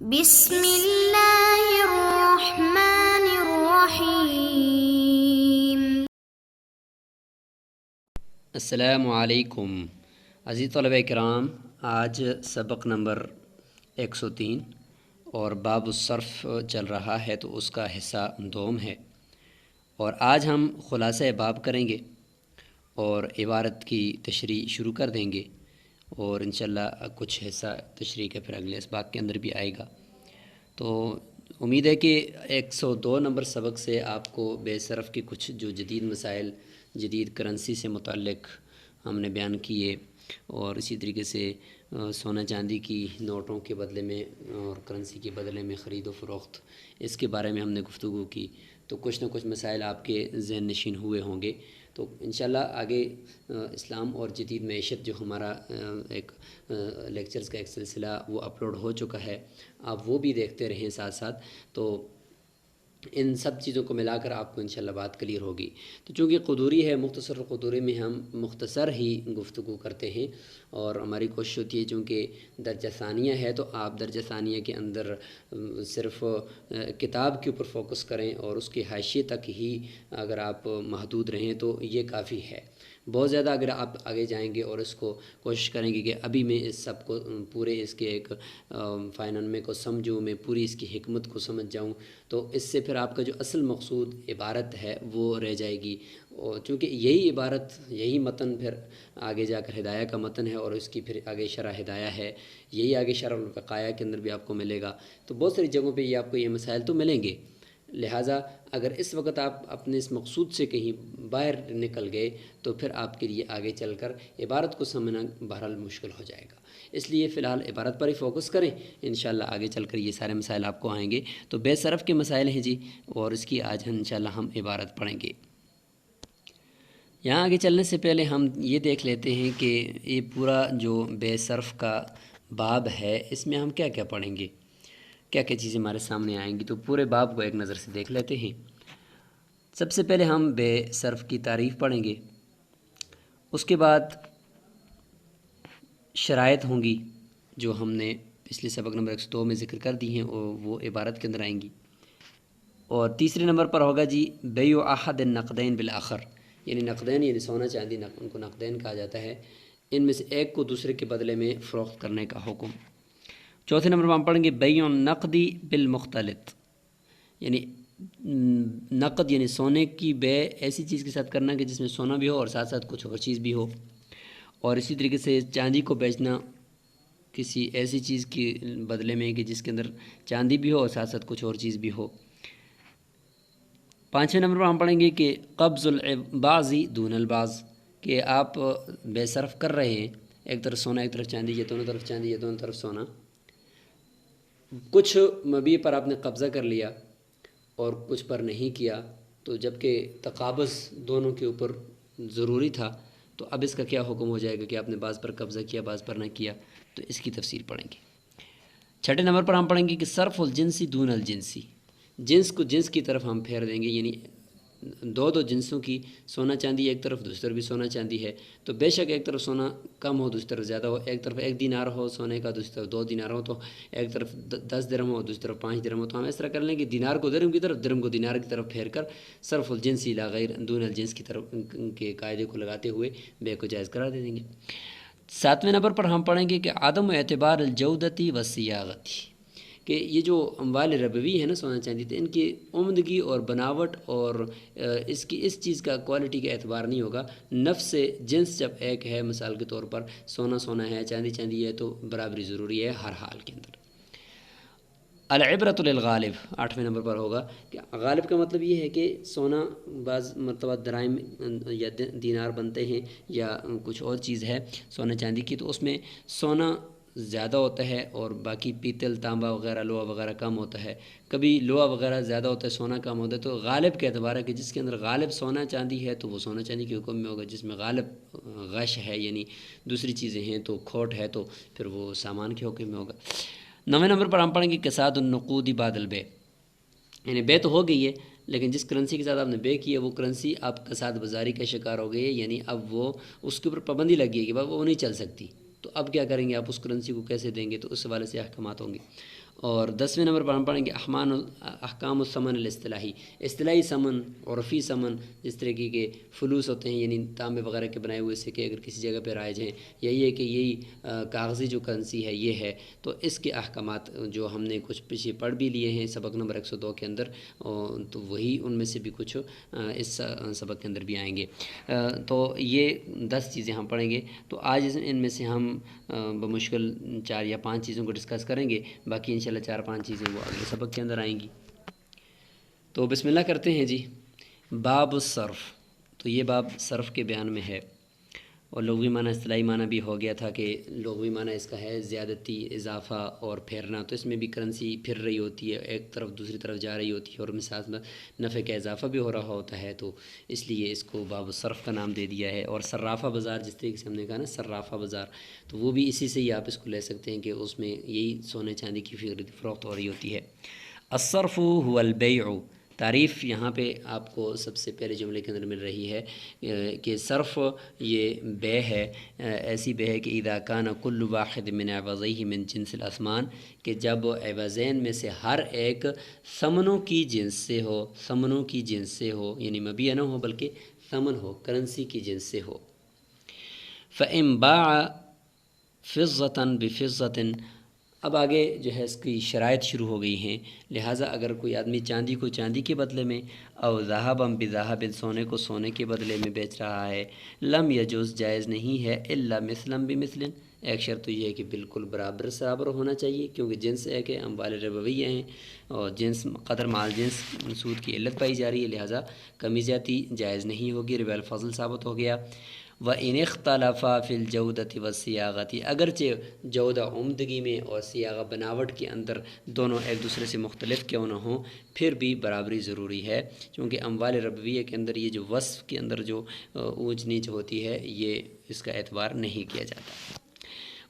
بسم اللہ الرحمن الرحیم۔ السلام علیکم عزیز طلبہ کرام، آج سبق نمبر 103 اور باب الصرف چل رہا ہے، تو اس کا حصہ دوم ہے، اور آج ہم خلاصہ باب کریں گے اور عبارت کی تشریح شروع کر دیں گے، اور انشاءاللہ کچھ حصہ تشریح کا پھر اگلے اسباق کے اندر بھی آئے گا۔ تو امید ہے کہ 102 نمبر سبق سے آپ کو بے صرف کے کچھ جو جدید مسائل، جدید کرنسی سے متعلق ہم نے بیان کیے، اور اسی طریقے سے سونا چاندی کی نوٹوں کے بدلے میں اور کرنسی کے بدلے میں خرید و فروخت، اس کے بارے میں ہم نے گفتگو کی، تو کچھ نہ کچھ مسائل آپ کے ذہن نشین ہوئے ہوں گے۔ تو انشاءاللہ آگے اسلام اور جدید معیشت جو ہمارا ایک لیکچرز کا ایک سلسلہ وہ اپلوڈ ہو چکا ہے، آپ وہ بھی دیکھتے رہیں ساتھ ساتھ، تو ان سب چیزوں کو ملا کر آپ کو انشاءاللہ بات کلیئر ہوگی۔ تو چونکہ قدوری ہے، مختصر قدوری میں ہم مختصر ہی گفتگو کرتے ہیں، اور ہماری کوشش ہوتی ہے چونکہ درجہ ثانیہ ہے تو آپ درجہ ثانیہ کے اندر صرف کتاب کے اوپر فوکس کریں، اور اس کے حاشیے تک ہی اگر آپ محدود رہیں تو یہ کافی ہے۔ بہت زیادہ اگر آپ آگے جائیں گے اور اس کو کوشش کریں گے کہ ابھی میں اس سب کو پورے اس کے ایک فائنل کو سمجھوں، میں پوری اس کی حکمت کو سمجھ جاؤں، تو اس سے پھر آپ کا جو اصل مقصود عبارت ہے وہ رہ جائے گی، اور چونکہ یہی عبارت، یہی متن پھر آگے جا کر ہدایہ کا متن ہے، اور اس کی پھر آگے شرح ہدایہ ہے، یہی آگے شرح الوقایہ کے اندر بھی آپ کو ملے گا۔ تو بہت ساری جگہوں پہ یہ آپ کو یہ مسائل تو ملیں گے، لہٰذا اگر اس وقت آپ اپنے اس مقصود سے کہیں باہر نکل گئے تو پھر آپ کے لیے آگے چل کر عبارت کو سمجھنا بہرحال مشکل ہو جائے گا۔ اس لیے فی الحال عبارت پر ہی فوکس کریں، انشاءاللہ آگے چل کر یہ سارے مسائل آپ کو آئیں گے۔ تو بے صرف کے مسائل ہیں جی، اور اس کی آج انشاءاللہ ہم عبارت پڑھیں گے۔ یہاں آگے چلنے سے پہلے ہم یہ دیکھ لیتے ہیں کہ یہ پورا جو بے صرف کا باب ہے، اس میں ہم کیا کیا پڑھیں گے، کیا کیا چیزیں ہمارے سامنے آئیں گی، تو پورے باب کو ایک نظر سے دیکھ لیتے ہیں۔ سب سے پہلے ہم بے صرف کی تعریف پڑھیں گے، اس کے بعد شرائط ہوں گی جو ہم نے پچھلے سبق نمبر 102 میں ذکر کر دی ہیں، اور وہ عبارت کے اندر آئیں گی، اور تیسرے نمبر پر ہوگا جی بیع احد النقدین بالآخر، یعنی نقدین یعنی سونا چاندی، ان کو نقدین کہا جاتا ہے، ان میں سے ایک کو دوسرے کے بدلے میں فروخت کرنے کا حکم۔ چوتھے نمبر پر ہم پڑھیں گے بیع النقدی بالمختلط، یعنی نقد یعنی سونے کی بے ایسی چیز کے ساتھ کرنا کہ جس میں سونا بھی ہو اور ساتھ ساتھ کچھ اور چیز بھی ہو، اور اسی طریقے سے چاندی کو بیچنا کسی ایسی چیز کے بدلے میں کہ جس کے اندر چاندی بھی ہو اور ساتھ ساتھ کچھ اور چیز بھی ہو۔ پانچویں نمبر پر ہم پڑھیں گے کہ قبض البعض دون البعض، کہ آپ بے صرف کر رہے ہیں، ایک طرف سونا ایک طرف چاندی، یا دونوں طرف چاندی یا دونوں طرف سونا، کچھ مبیع پر آپ نے قبضہ کر لیا اور کچھ پر نہیں کیا، تو جب کہ تقابض دونوں کے اوپر ضروری تھا، تو اب اس کا کیا حکم ہو جائے گا کہ آپ نے بعض پر قبضہ کیا بعض پر نہ کیا، تو اس کی تفصیل پڑھیں گے۔ چھٹے نمبر پر ہم پڑھیں گے کہ صرف الجنسی دون الجنسی، جنس کو جنس کی طرف ہم پھیر دیں گے، یعنی دو جنسوں کی، سونا چاندی ایک طرف دوسری طرف بھی سونا چاندی ہے، تو بے شک ایک طرف سونا کم ہو دوسری طرف زیادہ ہو، ایک طرف 1 دینار ہو سونے کا دوسری طرف 2 دینار ہو، تو ایک طرف 10 درہم ہو دوسری طرف 5 درہم ہو، تو ہم اس طرح کر لیں کہ دینار کو درہم کی طرف، درہم کو دینار کی طرف پھیر کر صرف الجنس الی غیر دون الجنس کی طرف کے قاعدے کو لگاتے ہوئے بے کو جائز قرار دے دیں گے۔ ساتویں نمبر پر ہم پڑھیں گے کہ عدم اعتبار الجودتی والصیاغتی، کہ یہ جو اموال ربوی ہے نا سونا چاندی، تو ان کی عمدگی اور بناوٹ اور اس چیز کا کوالٹی کا اعتبار نہیں ہوگا، نفس جنس جب ایک ہے، مثال کے طور پر سونا سونا ہے چاندی چاندی ہے، تو برابری ضروری ہے ہر حال کے اندر۔ العبرۃ للغالب، 8ویں نمبر پر ہوگا کہ غالب کا مطلب یہ ہے کہ سونا بعض مرتبہ درائم یا دینار بنتے ہیں یا کچھ اور چیز ہے سونا چاندی کی، تو اس میں سونا زیادہ ہوتا ہے اور باقی پیتل تانبا وغیرہ لوہا وغیرہ کم ہوتا ہے، کبھی لوہا وغیرہ زیادہ ہوتا ہے سونا کم ہوتا ہے، تو غالب کے اعتبار ہے کہ جس کے اندر غالب سونا چاندی ہے تو وہ سونا چاندی کے حکم میں ہوگا، جس میں غالب غش ہے یعنی دوسری چیزیں ہیں تو کھوٹ ہے، تو پھر وہ سامان کے حکم میں ہوگا۔ 9ویں نمبر پر ہم پڑھیں گے کساد النقود بعد البیع، یعنی بے تو ہو گئی ہے لیکن جس کرنسی کے ساتھ آپ نے بے کی ہے وہ کرنسی آپ کساد بازاری کا شکار ہو گئی ہے، یعنی اب وہ اس کے اوپر پابندی لگی ہے کہ وہ نہیں چل سکتی، تو اب کیا کریں گے، آپ اس کرنسی کو کیسے دیں گے، تو اس حوالے سے احکامات ہوں گے۔ اور 10ویں نمبر پر ہم پڑھیں گے احکام الثمن الاصطلاحی، اصطلاحی ثمن، عرفی ثمن، جس طریقے کے فلوس ہوتے ہیں یعنی تانبے وغیرہ کے بنائے ہوئے سکے اگر کسی جگہ پہ رائج ہیں، یہی ہے کہ یہی کاغذی جو کرنسی ہے یہ ہے، تو اس کے احکامات جو ہم نے کچھ پیچھے پڑھ بھی لیے ہیں سبق نمبر 102 کے اندر، تو وہی ان میں سے بھی کچھ اس سبق کے اندر بھی آئیں گے۔ تو یہ 10 چیزیں ہم پڑھیں گے، تو آج ان میں سے ہم بمشکل 4 یا 5 چیزوں کو ڈسکس کریں گے، باقی انشاءاللہ 4-5 چیزیں وہ اگلے سبق کے اندر آئیں گی۔ تو بسم اللہ کرتے ہیں جی۔ باب الصرف، تو یہ باب صرف کے بیان میں ہے، اور لغوی معنی اصطلاحی معنی بھی ہو گیا تھا کہ لغوی معنی اس کا ہے زیادتی، اضافہ اور پھیرنا، تو اس میں بھی کرنسی پھر رہی ہوتی ہے، ایک طرف دوسری طرف جا رہی ہوتی ہے، اور مثال میں نفع کا اضافہ بھی ہو رہا ہوتا ہے، تو اس لیے اس کو باب الصرف کا نام دے دیا ہے۔ اور صرافہ بازار، جس طریقے سے ہم نے کہا نا صرافہ بازار، تو وہ بھی اسی سے ہی آپ اس کو لے سکتے ہیں کہ اس میں یہی سونے چاندی کی فروخت ہو رہی ہوتی ہے۔ الصرف هو البیع، تعریف یہاں پہ آپ کو سب سے پہلے جملے کے اندر مل رہی ہے کہ صرف یہ بے ہے، ایسی بے ہے کہ اذا کان کل واحد من عوضیہ من جنس الاسمان، کہ جب عوضین میں سے ہر ایک ثمنوں کی جنس سے ہو، ثمنوں کی جنس سے ہو، یعنی مبیع نہ ہو بلکہ ثمن ہو، کرنسی کی جنس سے ہو۔ فإن باع فضة بفضة، اب آگے جو ہے اس کی شرائط شروع ہو گئی ہیں، لہٰذا اگر کوئی آدمی چاندی کو چاندی کے بدلے میں، او ذهبا بذهب، سونے کو سونے کے بدلے میں بیچ رہا ہے، لم یجوز، جائز نہیں ہے، الا مثلا بمثل، ایک شرط تو یہ ہے کہ بالکل برابر برابر ہونا چاہیے، کیونکہ جنس ایک ہے، اموال ربویہ ہیں، اور جنس قدر مال جنس سود کی علت پائی جا رہی ہے، لہٰذا کمی زیادتی جائز نہیں ہوگی، ربا الفضل ثابت ہو گیا۔ وَإِنِ اخْتَلَفَا فِي الْجَوْدَةِ وَالصِّيَاغَةِ، اگرچہ جودہ عمدگی میں اور سیاغہ بناوٹ کے اندر دونوں ایک دوسرے سے مختلف کیوں نہ ہوں، پھر بھی برابری ضروری ہے، کیونکہ اموال ربویہ کے اندر یہ جو وصف کے اندر جو اونچ نیچ ہوتی ہے یہ اس کا اعتبار نہیں کیا جاتا۔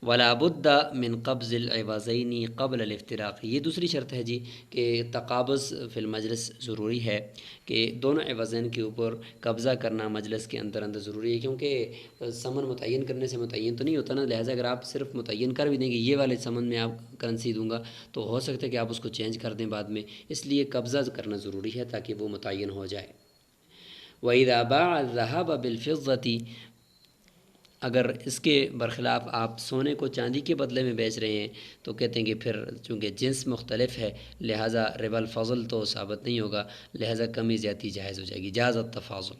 ولا بد من قبض العوضین قبل الافتراق، یہ دوسری شرط ہے جی کہ تقابض فی المجلس ضروری ہے، کہ دونوں عوضین کے اوپر قبضہ کرنا مجلس کے اندر ضروری ہے، کیونکہ ثمن متعین کرنے سے متعین تو نہیں ہوتا نا، لہٰذا اگر آپ صرف متعین کر بھی دیں گے یہ والے ثمن میں آپ کرنسی دوں گا تو ہو سکتا ہے کہ آپ اس کو چینج کر دیں بعد میں، اس لیے قبضہ کرنا ضروری ہے تاکہ وہ متعین ہو جائے۔ وَإِذَا بَاعَ الذَّهَبَ بِالْفِضَّةِ، اگر اس کے برخلاف آپ سونے کو چاندی کے بدلے میں بیچ رہے ہیں تو کہتے ہیں کہ پھر چونکہ جنس مختلف ہے لہٰذا ربا الفضل تو ثابت نہیں ہوگا، لہٰذا کمی زیادتی جائز ہو جائے گی، جاز التفاضل۔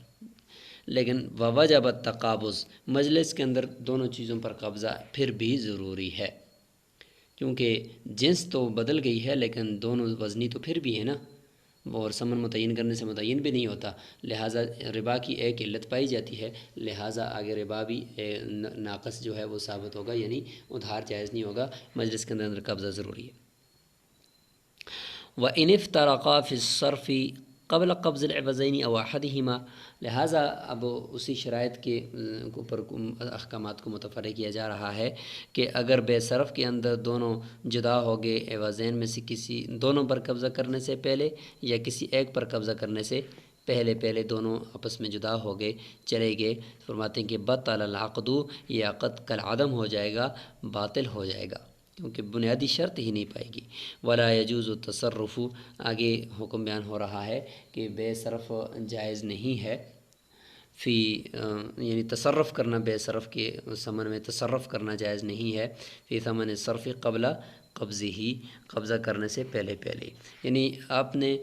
لیکن ووجب التقابض، مجلس کے اندر دونوں چیزوں پر قبضہ پھر بھی ضروری ہے، کیونکہ جنس تو بدل گئی ہے لیکن دونوں وزنی تو پھر بھی ہے نا، اور ثمن متعین کرنے سے متعین بھی نہیں ہوتا، لہٰذا ربا کی ایک علت پائی جاتی ہے، لہٰذا آگے ربا بھی ناقص جو ہے وہ ثابت ہوگا، یعنی ادھار جائز نہیں ہوگا، مجلس کے اندر قبضہ ضروری ہے۔ وَإِنِ افْتَرَقَا فِي الصَّرْفِ قبل قبض العوضین او احدہما، لہٰذا اب اسی شرائط کے اوپر احکامات کو متفرع کیا جا رہا ہے کہ اگر بے صرف کے اندر دونوں جدا ہو گئے عوضین میں سے کسی دونوں پر قبضہ کرنے سے پہلے یا کسی ایک پر قبضہ کرنے سے پہلے دونوں آپس میں جدا ہو گئے چلے گئے، فرماتے ہیں کہ بطل العقد، یہ عقد کالعدم ہو جائے گا، باطل ہو جائے گا، کیونکہ بنیادی شرط ہی نہیں پائے گی۔ ولا یجوز التصرف، آگے حکم بیان ہو رہا ہے کہ بے صرف جائز نہیں ہے، یعنی تصرف کرنا بے صرف کے ثمن میں تصرف کرنا جائز نہیں ہے، فی ثمن الصرف قبل قبض ہی، قبضہ کرنے سے پہلے، یعنی آپ نے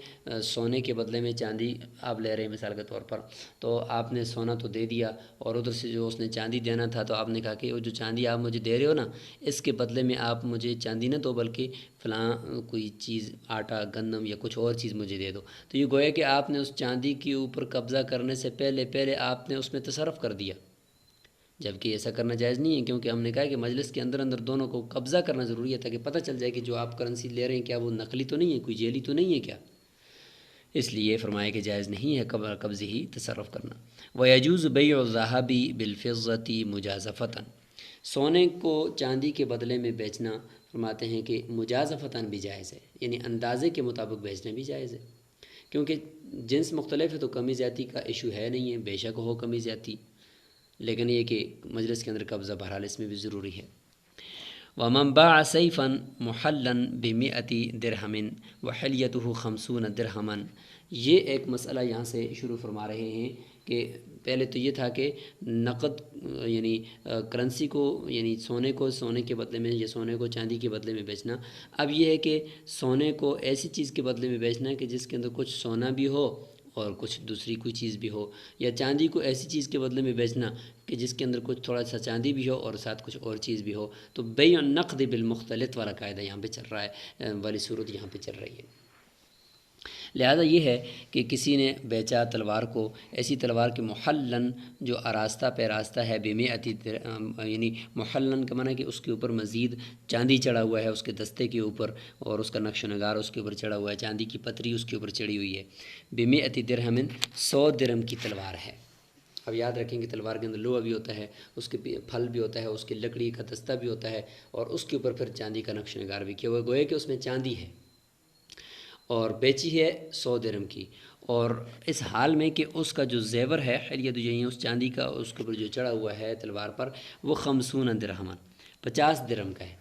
سونے کے بدلے میں چاندی آپ لے رہے ہیں مثال کے طور پر، تو آپ نے سونا تو دے دیا اور ادھر سے جو اس نے چاندی دینا تھا تو آپ نے کہا کہ وہ جو چاندی آپ مجھے دے رہے ہو نا اس کے بدلے میں آپ مجھے چاندی نہ دو بلکہ فلاں کوئی چیز آٹا گندم یا کچھ اور چیز مجھے دے دو، تو یہ گویا کہ آپ نے اس چاندی کے اوپر قبضہ کرنے سے پہلے آپ نے اس میں تصرف کر دیا، جبکہ ایسا کرنا جائز نہیں ہے، کیونکہ ہم نے کہا کہ مجلس کے اندر دونوں کو قبضہ کرنا ضروری ہے تاکہ پتہ چل جائے کہ جو آپ کرنسی لے رہے ہیں کیا وہ نقلی تو نہیں ہے، کوئی جیلی تو نہیں ہے کیا، اس لیے فرمایا کہ جائز نہیں ہے قبض ہی تصرف کرنا۔ وَيَجُوزُ بَيْعُ الذَّهَبِ بِالْفِضَّةِ مُجَازَفَةً، سونے کو چاندی کے بدلے میں بیچنا فرماتے ہیں کہ مجازفتاً بھی جائز ہے، یعنی اندازے کے مطابق بیچنا بھی جائز ہے، کیونکہ جنس مختلف ہے تو کمی زیادتی کا ایشو ہے نہیں ہے، بے شک ہو کمی زیادتی، لیکن یہ کہ مجلس کے اندر قبضہ بہرحال اس میں بھی ضروری ہے۔ ومن باع سیفا محلا بمئتی درہم وحلیتہ 50 درہما۔ یہ ایک مسئلہ یہاں سے شروع فرما رہے ہیں کہ پہلے تو یہ تھا کہ نقد یعنی کرنسی کو یعنی سونے کو سونے کے بدلے میں یا سونے کو چاندی کے بدلے میں بیچنا۔ اب یہ ہے کہ سونے کو ایسی چیز کے بدلے میں بیچنا ہے کہ جس کے اندر کچھ سونا بھی ہو اور کچھ دوسری کوئی چیز بھی ہو، یا چاندی کو ایسی چیز کے بدلے میں بیچنا کہ جس کے اندر کچھ تھوڑا سا چاندی بھی ہو اور ساتھ کچھ اور چیز بھی ہو۔ تو بیع النقد بالمختلط والا قاعدہ یہاں پہ چل رہا ہے، والی صورت یہاں پہ چل رہی ہے۔ لہذا یہ ہے کہ کسی نے بیچا تلوار کو، ایسی تلوار کے محلن جو آراستہ پہ راستہ ہے بمئتی یعنی محلن کا معنی کہ اس کے اوپر مزید چاندی چڑھا ہوا ہے، اس کے دستے کے اوپر، اور اس کا نقش و نگار اس کے اوپر چڑھا ہوا ہے، چاندی کی پتری اس کے اوپر چڑھی ہوئی ہے۔ بمئتی درہم 100 درہم کی تلوار ہے۔ اب یاد رکھیں کہ تلوار کے اندر لوہا بھی ہوتا ہے، اس کے پھل بھی ہوتا ہے، اس کی لکڑی کا دستہ بھی ہوتا ہے، اور اس کے اوپر پھر چاندی کا نقش و نگار بھی کیا ہوا ہے، گویا کہ اس میں چاندی ہے، اور بیچی ہے 100 درہم کی۔ اور اس حال میں کہ اس کا جو زیور ہے حلیت جو اس چاندی کا اس کے اوپر جو چڑھا ہوا ہے تلوار پر، وہ 50 درہم 50 درہم کا ہے۔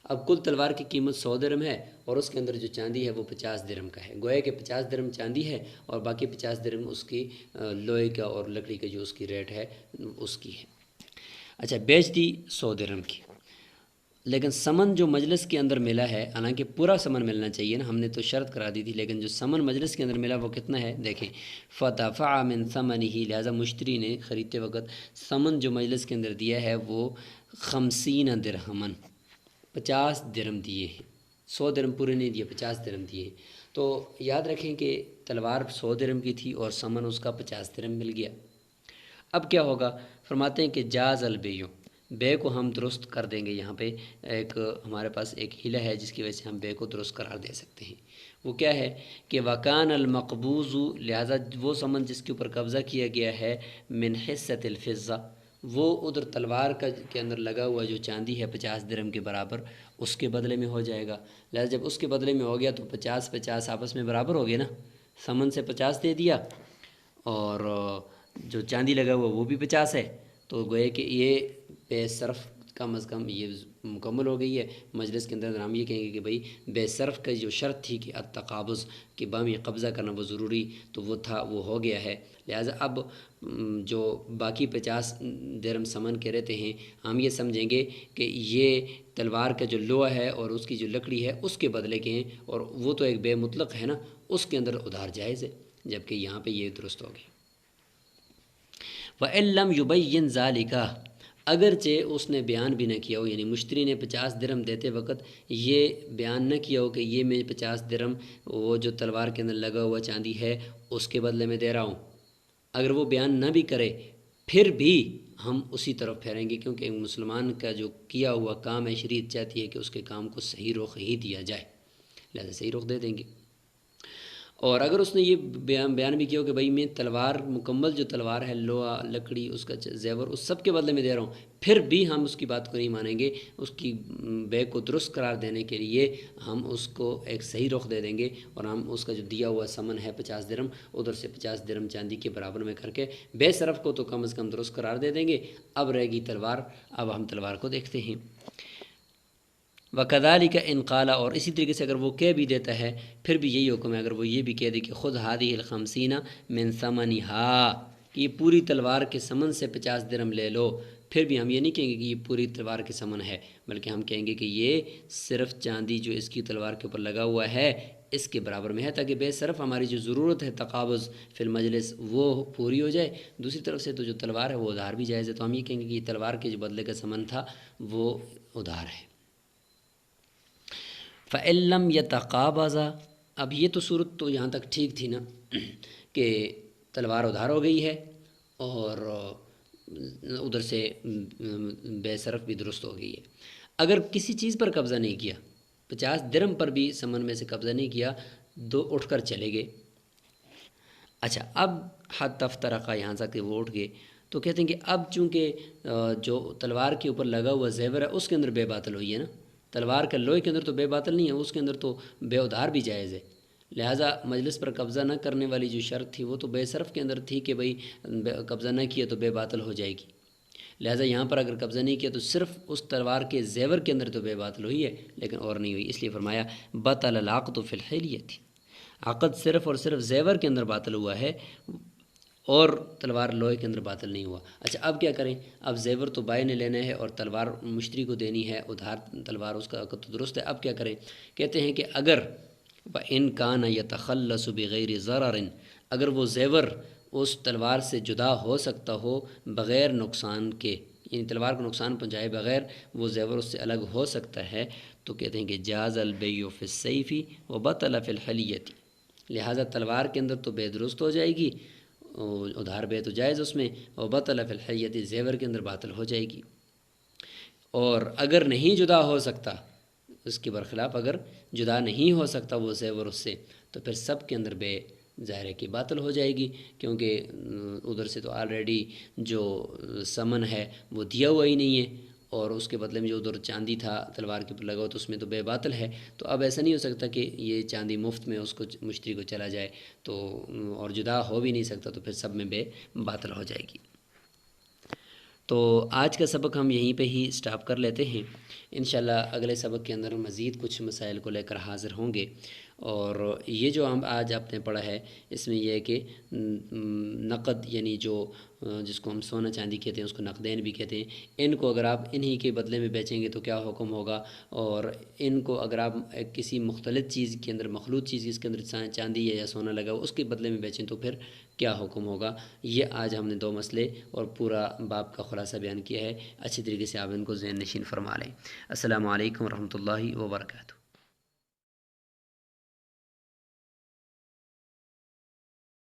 اب کل تلوار کی قیمت 100 درہم ہے اور اس کے اندر جو چاندی ہے وہ 50 درہم کا ہے، گویا کہ 50 درہم چاندی ہے اور باقی 50 درہم اس کی لوہے کا اور لکڑی کا جو اس کی ریٹ ہے اس کی ہے۔ اچھا، بیچ دی 100 درہم کی، لیکن سمن جو مجلس کے اندر ملا ہے، حالانکہ پورا سمن ملنا چاہیے نا، ہم نے تو شرط کرا دی تھی، لیکن جو سمن مجلس کے اندر ملا وہ کتنا ہے دیکھیں، فدفع من ثمنہ، لہذا مشتری نے خریدتے وقت سمن جو مجلس کے اندر دیا ہے وہ 50 درہما 50 درہم دیے ہیں، 100 درہم پورے نہیں دیے، 50 درہم دیے ہیں۔ تو یاد رکھیں کہ تلوار 100 درہم کی تھی اور سمن اس کا 50 درہم مل گیا۔ اب کیا ہوگا؟ فرماتے ہیں کہ جاز البیع، بے کو ہم درست کر دیں گے۔ یہاں پہ ایک ہمارے پاس ایک حیلہ ہے جس کی وجہ سے ہم بے کو درست قرار دے سکتے ہیں۔ وہ کیا ہے کہ وکان المقبوض، لہذا وہ سمن جس کے اوپر قبضہ کیا گیا ہے، من حصۃ الفضہ، وہ ادھر تلوار کا کے اندر لگا ہوا جو چاندی ہے 50 درہم کے برابر، اس کے بدلے میں ہو جائے گا۔ لہذا جب اس کے بدلے میں ہو گیا تو 50 آپس میں برابر ہو گئے نا، سمن سے 50 دے دیا اور جو چاندی لگا ہوا وہ بھی 50 ہے، تو گویا کہ یہ بے صرف کم از کم یہ مکمل ہو گئی ہے۔ مجلس کے اندر ہم یہ کہیں گے کہ بھئی بے صرف کا جو شرط تھی کہ التقابض کہ باہمی قبضہ کرنا وہ ضروری، تو وہ تھا، وہ ہو گیا ہے۔ لہٰذا اب جو باقی 50 درہم سمن کے رہتے ہیں، ہم یہ سمجھیں گے کہ یہ تلوار کا جو لوہا ہے اور اس کی جو لکڑی ہے اس کے بدلے کے ہیں، اور وہ تو ایک بے مطلق ہے نا، اس کے اندر ادھار جائز ہے، جبکہ یہاں پہ یہ درست ہو گیا۔ وَإِن لَّمْ يُبَيِّن ذَلِكَ، اگرچہ اس نے بیان بھی نہ کیا ہو، یعنی مشتری نے 50 درہم دیتے وقت یہ بیان نہ کیا ہو کہ یہ میں 50 درہم وہ جو تلوار کے اندر لگا ہوا چاندی ہے اس کے بدلے میں دے رہا ہوں، اگر وہ بیان نہ بھی کرے پھر بھی ہم اسی طرف پھیریں گے، کیونکہ ایک مسلمان کا جو کیا ہوا کام ہے شریعت چاہتی ہے کہ اس کے کام کو صحیح رخ ہی دیا جائے، لہذا صحیح رخ دے دیں گے۔ اور اگر اس نے یہ بیان بھی کیا ہو کہ بھئی میں تلوار مکمل جو تلوار ہے، لوہا، لکڑی، اس کا زیور، اس سب کے بدلے میں دے رہا ہوں، پھر بھی ہم اس کی بات کو نہیں مانیں گے، اس کی بے کو درست قرار دینے کے لیے ہم اس کو ایک صحیح رخ دے دیں گے، اور ہم اس کا جو دیا ہوا سمن ہے 50 درہم، ادھر سے 50 درہم چاندی کے برابر میں کر کے بے صرف کو تو کم از کم درست قرار دے دیں گے۔ اب رہے گی تلوار، اب ہم تلوار کو دیکھتے ہیں۔ وَكَذَلِكَ إِنْ قَالَ، اور اسی طریقے سے اگر وہ کہہ بھی دیتا ہے پھر بھی یہی حکم ہے، اگر وہ یہ بھی کہہ دے کہ خُذْ هَذِهِ الْخَمْسِينَ مِنْ ثَمَنِهَا، کہ یہ پوری تلوار کے سمن سے 50 درہم لے لو، پھر بھی ہم یہ نہیں کہیں گے کہ یہ پوری تلوار کے سمن ہے، بلکہ ہم کہیں گے کہ یہ صرف چاندی جو اس کی تلوار کے اوپر لگا ہوا ہے اس کے برابر میں ہے، تاکہ بے صرف ہماری جو ضرورت ہے تقابض فی المجلس وہ پوری ہو جائے۔ دوسری طرف سے تو جو تلوار ہے وہ ادھار بھی جائز ہے، تو ہم یہ کہیں گے کہ یہ تلوار کے جو بدلے کا سمن تھا وہ ادھار ہے۔ فَإِن لَّمْ يَتَقَابَضَا، اب یہ تو صورت تو یہاں تک ٹھیک تھی نا کہ تلوار ادھار ہو گئی ہے اور ادھر سے بے صرف بھی درست ہو گئی ہے۔ اگر کسی چیز پر قبضہ نہیں کیا، 50 درہم پر بھی سمن میں سے قبضہ نہیں کیا، دو اٹھ کر چلے گئے، اچھا اب حتی افترقا، یہاں تک کہ وہ اٹھ گئے، تو کہتے ہیں کہ اب چونکہ جو تلوار کے اوپر لگا ہوا زیور ہے اس کے اندر بے باطل ہوئی ہے نا، تلوار کا لوہے کے اندر تو بے باطل نہیں ہے، اس کے اندر تو بے ادھار بھی جائز ہے، لہٰذا مجلس پر قبضہ نہ کرنے والی جو شرط تھی وہ تو بے صرف کے اندر تھی کہ بھئی قبضہ نہ کیا تو بے باطل ہو جائے گی، لہٰذا یہاں پر اگر قبضہ نہیں کیا تو صرف اس تلوار کے زیور کے اندر تو بے باطل ہوئی ہے لیکن اور نہیں ہوئی، اس لیے فرمایا بطل العقد فی الحلیۃ، عقد صرف اور صرف زیور کے اندر باطل ہوا ہے اور تلوار لوہے کے اندر باطل نہیں ہوا۔ اچھا اب کیا کریں؟ اب زیور تو بائی نے لینا ہے اور تلوار مشتری کو دینی ہے ادھار تلوار، اس کا عقد تو درست ہے۔ اب کیا کریں؟ کہتے ہیں کہ اگر ان کان یتخلص بغیر ضرر، اگر وہ زیور اس تلوار سے جدا ہو سکتا ہو بغیر نقصان کے، یعنی تلوار کو نقصان پہنچائے بغیر وہ زیور اس سے الگ ہو سکتا ہے، تو کہتے ہیں کہ جاز البیع فی السیف وبطل فی الحلیۃ، لہٰذا تلوار کے اندر تو بے درست ہو جائے گی، ادھار بے تو جائز اس میں، اور بطل فی الحلیۃ زیور کے اندر باطل ہو جائے گی۔ اور اگر نہیں جدا ہو سکتا، اس کے برخلاف اگر جدا نہیں ہو سکتا وہ زیور اس سے، تو پھر سب کے اندر بے ظاہر ہے کہ باطل ہو جائے گی، کیونکہ ادھر سے تو آلریڈی جو سمن ہے وہ دیا ہوا ہی نہیں ہے، اور اس کے بدلے میں جو ادھر چاندی تھا تلوار کے اوپر لگا ہوا تو اس میں تو بے باطل ہے، تو اب ایسا نہیں ہو سکتا کہ یہ چاندی مفت میں اس کو مشتری کو چلا جائے تو، اور جدا ہو بھی نہیں سکتا تو پھر سب میں بے باطل ہو جائے گی۔ تو آج کا سبق ہم یہیں پہ ہی سٹاپ کر لیتے ہیں، انشاءاللہ اگلے سبق کے اندر مزید کچھ مسائل کو لے کر حاضر ہوں گے۔ اور یہ جو ہم آج آپ نے پڑھا ہے اس میں یہ ہے کہ نقد یعنی جو جس کو ہم سونا چاندی کہتے ہیں اس کو نقدین بھی کہتے ہیں، ان کو اگر آپ انہی کے بدلے میں بیچیں گے تو کیا حکم ہوگا، اور ان کو اگر آپ کسی مختلف چیز کے اندر مخلوط چیز جس کے اندر چاندی یا سونا لگا ہو اس کے بدلے میں بیچیں تو پھر کیا حکم ہوگا۔ یہ آج ہم نے دو مسئلے اور پورا باب کا خلاصہ بیان کیا ہے، اچھی طریقے سے آپ ان کو ذہن نشین فرما لیں۔ السلام علیکم ورحمۃ اللہ وبرکاتہ۔